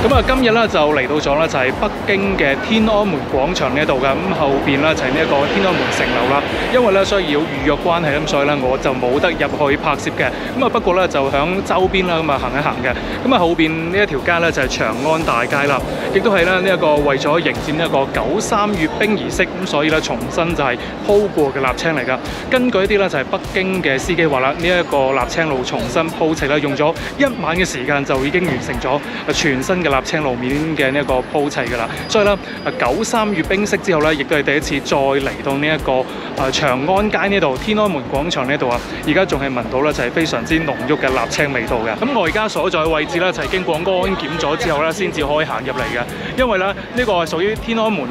咁啊，今日咧就嚟到咗咧，就係北京嘅天安門廣場呢一度嘅。咁後邊咧就係呢一個天安門城樓啦。因為咧需要預約關係咁，所以咧我就冇得入去拍攝嘅。咁啊，不過咧就響周邊啦，咁啊行一行嘅。咁啊，後邊呢一條街咧就係長安大街啦，亦都係咧呢一個為咗迎戰呢一個93閱兵儀式，咁所以咧重新就係鋪過嘅瀝青嚟㗎。根據一啲咧就係北京嘅司機話啦，呢一個瀝青路重新鋪砌咧，用咗1晚嘅時間就已經完成咗全新嘅瀝青路面嘅呢一個鋪砌㗎啦。所以咧93閱兵式之後咧，亦都係第一次再嚟到呢一個長安街呢度天安門廣場呢度啊。而家仲係聞到咧就係非常之濃郁嘅瀝青味道嘅。咁我而家所在嘅位置咧就係經過安檢咗之後咧，先至可以行入嚟嘅。因為咧呢個係屬於天安門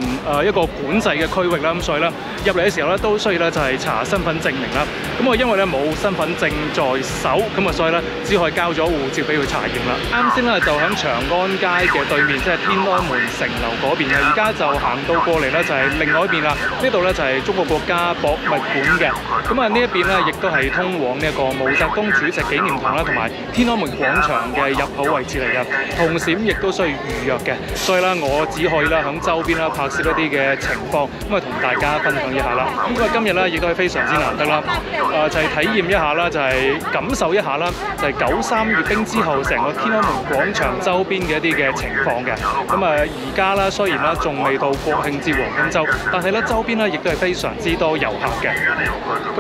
一個管制嘅區域啦，咁所以咧入嚟嘅時候咧都需要咧就係查身份證明啦。咁我因為咧冇身份證在手，咁啊所以咧只可以交咗護照俾佢查驗啦。啱先咧就喺長安街嘅對面，即係天安門城樓嗰邊嘅。而家就行到過嚟咧就係另外一邊啦。呢度咧就係中國國家博物館嘅。咁啊呢一邊咧亦都係通往呢一個毛澤東主席紀念堂啦，同埋天安門廣場嘅入口位置嚟嘅。同時亦都需要預約嘅，所以咧我只可以啦喺周邊啦拍攝一啲嘅情況，咁啊同大家分享一下啦。咁今日咧亦都係非常之難得啦，就係體驗一下啦，就係感受一下啦，就係93閱兵之後成個天安門廣場周邊嘅一啲嘅情況嘅。咁啊而家啦雖然啦仲未到國慶節黃金週，但係咧周邊咧亦都係非常之多遊客嘅。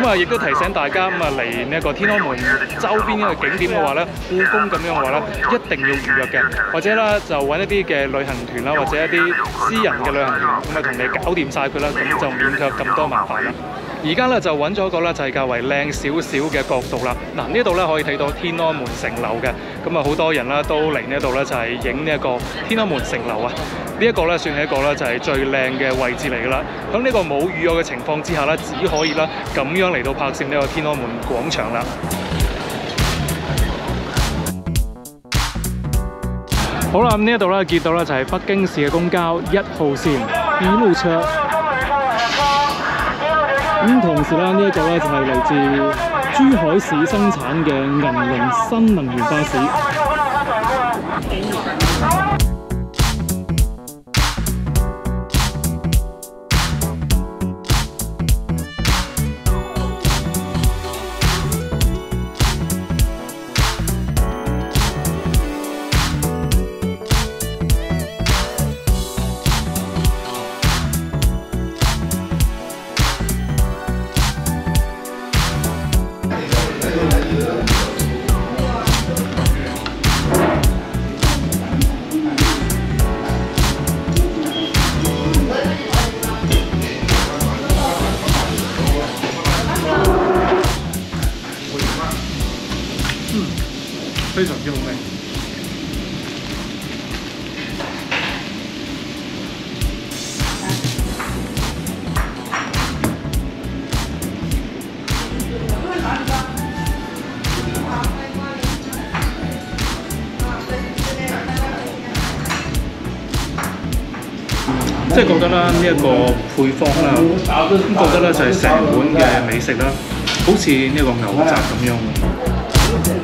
咁啊亦都提醒大家咁啊嚟呢一個天安門周邊呢個景點嘅話咧，故宮咁樣嘅話咧，一定要預約嘅，或者啦就揾一啲嘅旅行團啦，或者一啲私人嘅旅行團，咁啊同你搞掂晒佢啦，咁就免卻咁多麻煩啦。而家咧就揾咗一個咧就係較為靚少少嘅角度啦。嗱呢度咧可以睇到天安門城樓嘅，咁啊好多人啦都嚟呢度咧就係影呢一個天安門城樓啊。呢一個咧算係一個咧就係最靚嘅位置嚟㗎啦。喺呢個冇預約嘅情況之下咧，只可以啦咁樣嚟到拍攝呢個天安門廣場啦。好啦，咁呢一度咧見到咧就係北京市嘅公交1號線一路車。咁同時啦，呢一個咧就係嚟自珠海市生產嘅銀龍新能源巴士。非常之好味。即係覺得啦，呢一個配方啦，咁覺得咧就係成碗嘅美食啦，好似呢個牛雜咁樣。